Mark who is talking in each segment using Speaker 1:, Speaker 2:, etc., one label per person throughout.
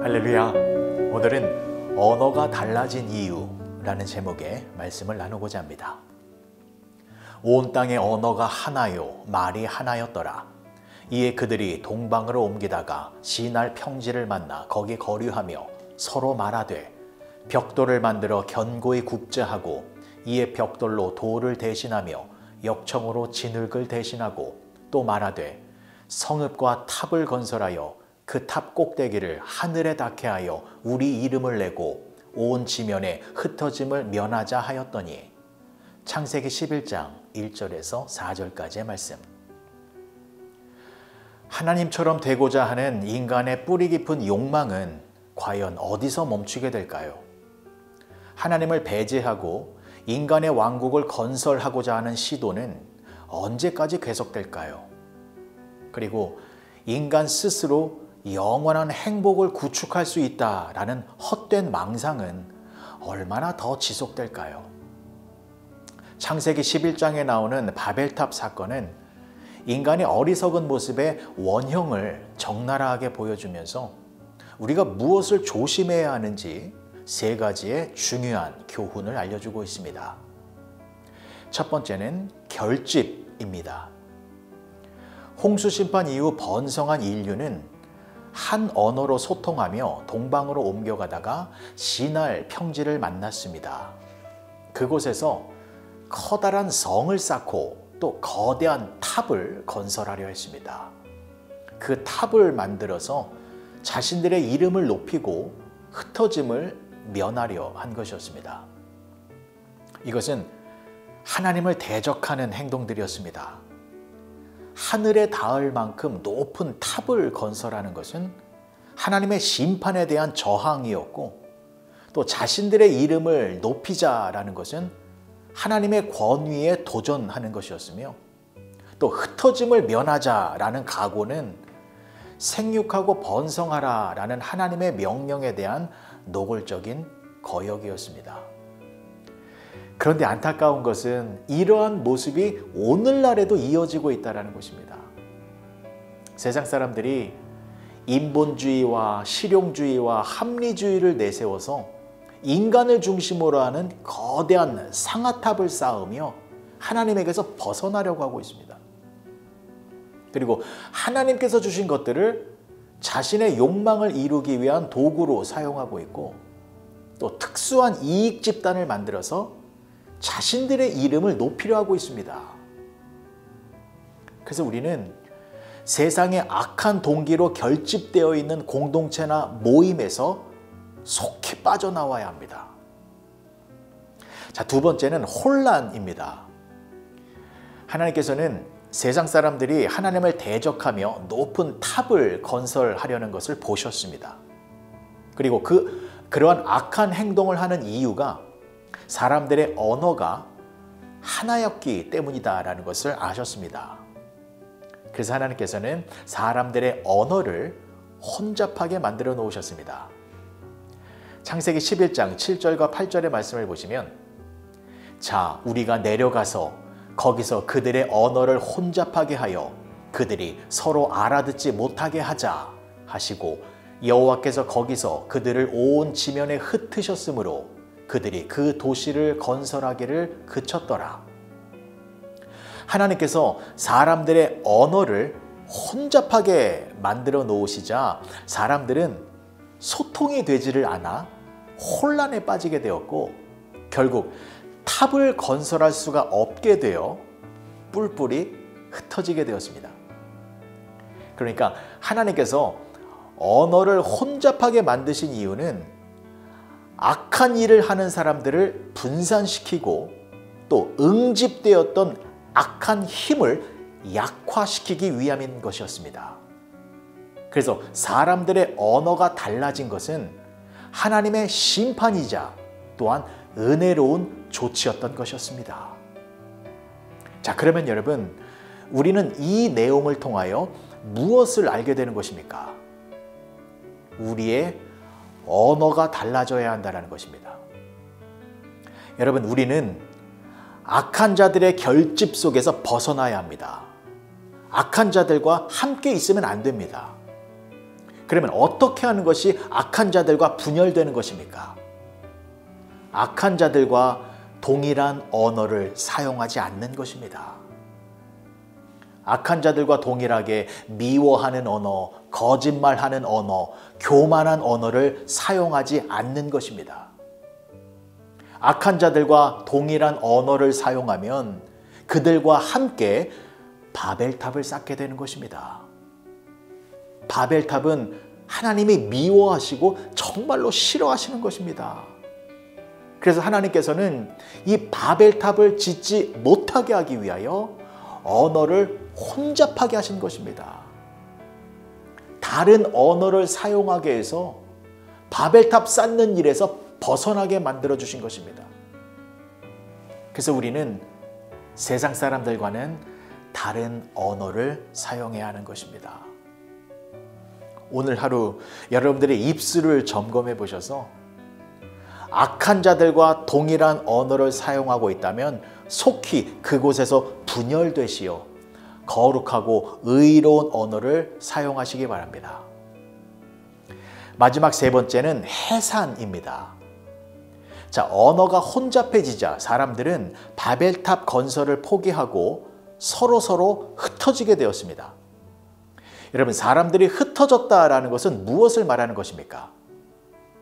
Speaker 1: 할렐루야! 오늘은 언어가 달라진 이유라는 제목의 말씀을 나누고자 합니다. 온 땅의 언어가 하나요, 말이 하나였더라. 이에 그들이 동방으로 옮기다가 시날 평지를 만나 거기 거류하며 서로 말하되 벽돌을 만들어 견고히 굽자 하고 이에 벽돌로 돌을 대신하며 역청으로 진흙을 대신하고 또 말하되 성읍과 탑을 건설하여 그 탑 꼭대기를 하늘에 닿게 하여 우리 이름을 내고 온 지면에 흩어짐을 면하자 하였더니 창세기 11장 1절에서 4절까지의 말씀. 하나님처럼 되고자 하는 인간의 뿌리 깊은 욕망은 과연 어디서 멈추게 될까요? 하나님을 배제하고 인간의 왕국을 건설하고자 하는 시도는 언제까지 계속될까요? 그리고 인간 스스로 영원한 행복을 구축할 수 있다라는 헛된 망상은 얼마나 더 지속될까요? 창세기 11장에 나오는 바벨탑 사건은 인간의 어리석은 모습의 원형을 적나라하게 보여주면서 우리가 무엇을 조심해야 하는지 세 가지의 중요한 교훈을 알려주고 있습니다. 첫 번째는 결집입니다. 홍수 심판 이후 번성한 인류는 한 언어로 소통하며 동방으로 옮겨가다가 시날 평지를 만났습니다. 그곳에서 커다란 성을 쌓고 또 거대한 탑을 건설하려 했습니다. 그 탑을 만들어서 자신들의 이름을 높이고 흩어짐을 면하려 한 것이었습니다. 이것은 하나님을 대적하는 행동들이었습니다. 하늘에 닿을 만큼 높은 탑을 건설하는 것은 하나님의 심판에 대한 저항이었고 또 자신들의 이름을 높이자라는 것은 하나님의 권위에 도전하는 것이었으며 또 흩어짐을 면하자라는 각오는 생육하고 번성하라라는 하나님의 명령에 대한 노골적인 거역이었습니다. 그런데 안타까운 것은 이러한 모습이 오늘날에도 이어지고 있다는 것입니다. 세상 사람들이 인본주의와 실용주의와 합리주의를 내세워서 인간을 중심으로 하는 거대한 상아탑을 쌓으며 하나님에게서 벗어나려고 하고 있습니다. 그리고 하나님께서 주신 것들을 자신의 욕망을 이루기 위한 도구로 사용하고 있고 또 특수한 이익 집단을 만들어서 자신들의 이름을 높이려 하고 있습니다. 그래서 우리는 세상의 악한 동기로 결집되어 있는 공동체나 모임에서 속히 빠져나와야 합니다. 자, 두 번째는 혼란입니다. 하나님께서는 세상 사람들이 하나님을 대적하며 높은 탑을 건설하려는 것을 보셨습니다. 그리고 그러한 악한 행동을 하는 이유가 사람들의 언어가 하나였기 때문이다라는 것을 아셨습니다. 그래서 하나님께서는 사람들의 언어를 혼잡하게 만들어 놓으셨습니다. 창세기 11장 7절과 8절의 말씀을 보시면 자, 우리가 내려가서 거기서 그들의 언어를 혼잡하게 하여 그들이 서로 알아듣지 못하게 하자 하시고 여호와께서 거기서 그들을 온 지면에 흩으셨으므로 그들이 그 도시를 건설하기를 그쳤더라. 하나님께서 사람들의 언어를 혼잡하게 만들어 놓으시자 사람들은 소통이 되지를 않아 혼란에 빠지게 되었고 결국 탑을 건설할 수가 없게 되어 뿔뿔이 흩어지게 되었습니다. 그러니까 하나님께서 언어를 혼잡하게 만드신 이유는 악한 일을 하는 사람들을 분산시키고 또 응집되었던 악한 힘을 약화시키기 위함인 것이었습니다. 그래서 사람들의 언어가 달라진 것은 하나님의 심판이자 또한 은혜로운 조치였던 것이었습니다. 자, 그러면 여러분, 우리는 이 내용을 통하여 무엇을 알게 되는 것입니까? 우리의 언어가 달라져야 한다는 것입니다. 여러분, 우리는 악한 자들의 결집 속에서 벗어나야 합니다. 악한 자들과 함께 있으면 안 됩니다. 그러면 어떻게 하는 것이 악한 자들과 분열되는 것입니까? 악한 자들과 동일한 언어를 사용하지 않는 것입니다. 악한 자들과 동일하게 미워하는 언어, 거짓말하는 언어, 교만한 언어를 사용하지 않는 것입니다. 악한 자들과 동일한 언어를 사용하면 그들과 함께 바벨탑을 쌓게 되는 것입니다. 바벨탑은 하나님이 미워하시고 정말로 싫어하시는 것입니다. 그래서 하나님께서는 이 바벨탑을 짓지 못하게 하기 위하여 언어를 혼잡하게 하신 것입니다. 다른 언어를 사용하게 해서 바벨탑 쌓는 일에서 벗어나게 만들어 주신 것입니다. 그래서 우리는 세상 사람들과는 다른 언어를 사용해야 하는 것입니다. 오늘 하루 여러분들의 입술을 점검해 보셔서 악한 자들과 동일한 언어를 사용하고 있다면 속히 그곳에서 분열되시어 거룩하고 의로운 언어를 사용하시기 바랍니다. 마지막 세 번째는 해산입니다. 자, 언어가 혼잡해지자 사람들은 바벨탑 건설을 포기하고 서로 흩어지게 되었습니다. 여러분, 사람들이 흩어졌다라는 것은 무엇을 말하는 것입니까?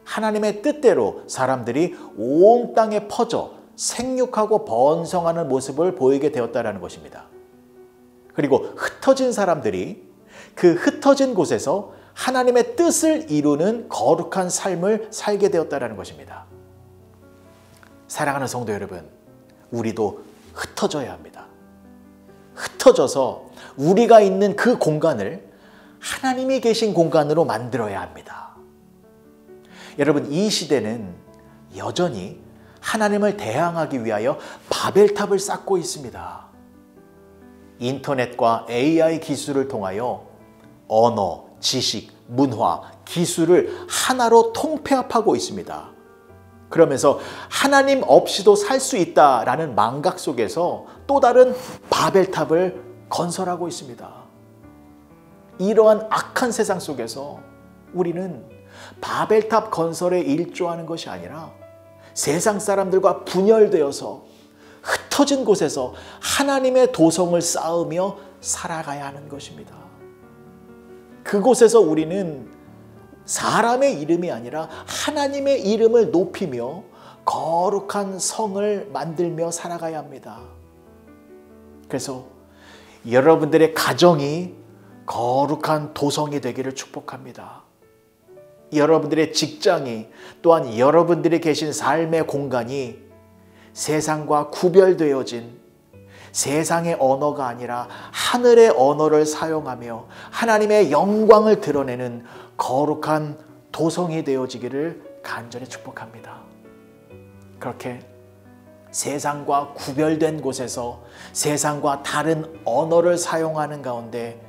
Speaker 1: 하나님의 뜻대로 사람들이 온 땅에 퍼져 생육하고 번성하는 모습을 보이게 되었다라는 것입니다. 그리고 흩어진 사람들이 그 흩어진 곳에서 하나님의 뜻을 이루는 거룩한 삶을 살게 되었다라는 것입니다. 사랑하는 성도 여러분, 우리도 흩어져야 합니다. 흩어져서 우리가 있는 그 공간을 하나님이 계신 공간으로 만들어야 합니다. 여러분, 이 시대는 여전히 하나님을 대항하기 위하여 바벨탑을 쌓고 있습니다. 인터넷과 AI 기술을 통하여 언어, 지식, 문화, 기술을 하나로 통폐합하고 있습니다. 그러면서 하나님 없이도 살 수 있다라는 망각 속에서 또 다른 바벨탑을 건설하고 있습니다. 이러한 악한 세상 속에서 우리는 바벨탑 건설에 일조하는 것이 아니라 세상 사람들과 분열되어서 흩어진 곳에서 하나님의 도성을 쌓으며 살아가야 하는 것입니다. 그곳에서 우리는 사람의 이름이 아니라 하나님의 이름을 높이며 거룩한 성을 만들며 살아가야 합니다. 그래서 여러분들의 가정이 거룩한 도성이 되기를 축복합니다. 여러분들의 직장이, 또한 여러분들이 계신 삶의 공간이 세상과 구별되어진 세상의 언어가 아니라 하늘의 언어를 사용하며 하나님의 영광을 드러내는 거룩한 도성이 되어지기를 간절히 축복합니다. 그렇게 세상과 구별된 곳에서 세상과 다른 언어를 사용하는 가운데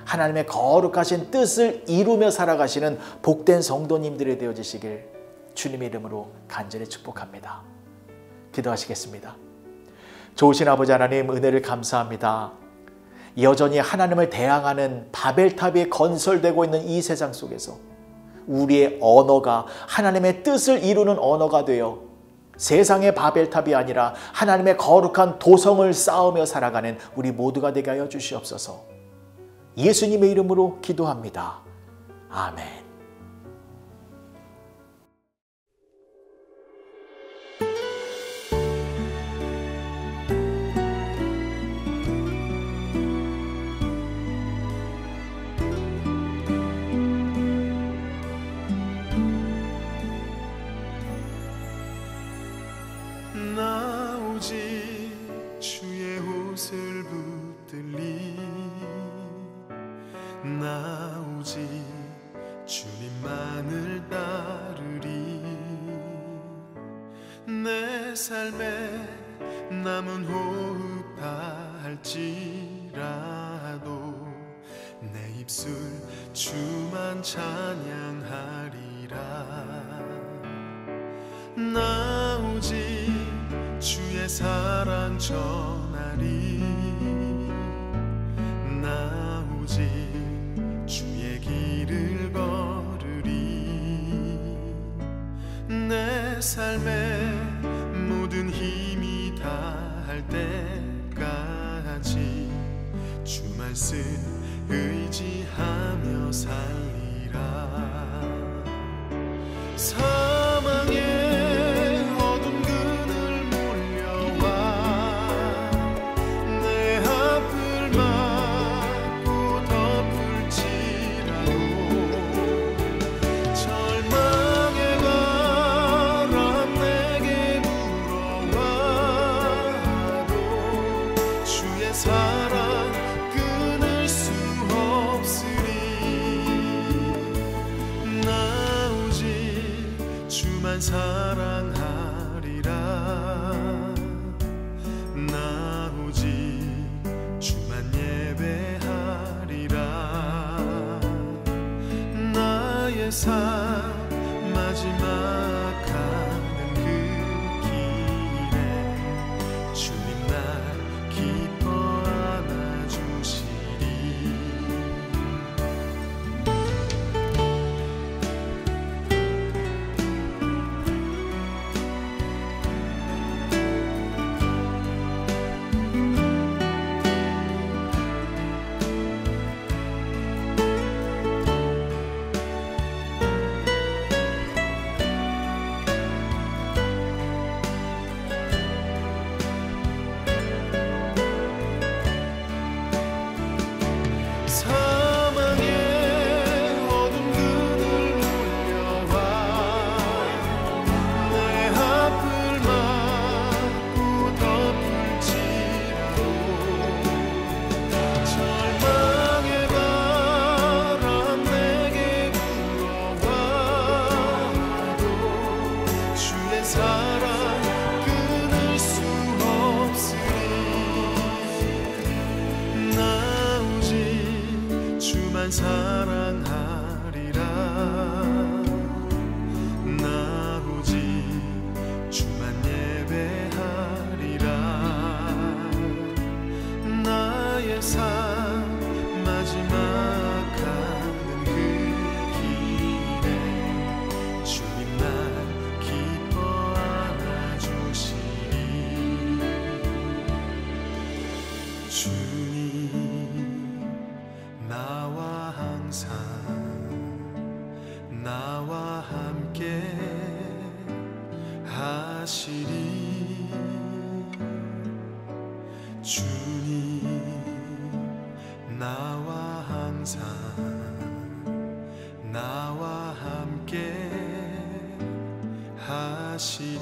Speaker 1: 하나님의 거룩하신 뜻을 이루며 살아가시는 복된 성도님들이 되어지시길 주님의 이름으로 간절히 축복합니다. 기도하시겠습니다. 좋으신 아버지 하나님, 은혜를 감사합니다. 여전히 하나님을 대항하는 바벨탑이 건설되고 있는 이 세상 속에서 우리의 언어가 하나님의 뜻을 이루는 언어가 되어 세상의 바벨탑이 아니라 하나님의 거룩한 도성을 쌓으며 살아가는 우리 모두가 되게 하여 주시옵소서. 예수님의 이름으로 기도합니다. 아멘.
Speaker 2: 나 오직 주의 옷을 붙들리, 나 오직 주님만을 따르리. 내 삶에 남은 호흡 다할지라도 내 입술 주만 찬양하리라. 나 오직 주의 사랑 전하리, 나 오직 주의 길을 걸 삶에 모든 힘이 다할 때까지 주 말씀 의지하며 살리라. 사망의 어둠 그늘 몰려와 내 앞을 막고 덮을지라도 절망의 바람 내게 불어와도 주의 사랑 끊을 수 없으리. 나 오직 주만 사랑하리라. 나 오직 주만 예배하리라. 나의 삶 마지막 가는 그 길에 주님 날 기뻐 안아주시리. 사망의 어둠 그늘 몰려와 내 앞을 막고 덮을지라도 절망의 바람 내게 불어와도 주의 사랑 끊을 수 없으리. 나 오직 주만 사랑하리라. 나 오직 주만 예배하리라. 나의 삶 마지막 가는 그 길에 주님 날 기뻐 안아주시리. 주님 나와 항상 나와 함께 하시리. 주님 나와 항상 나와 함께 하시리.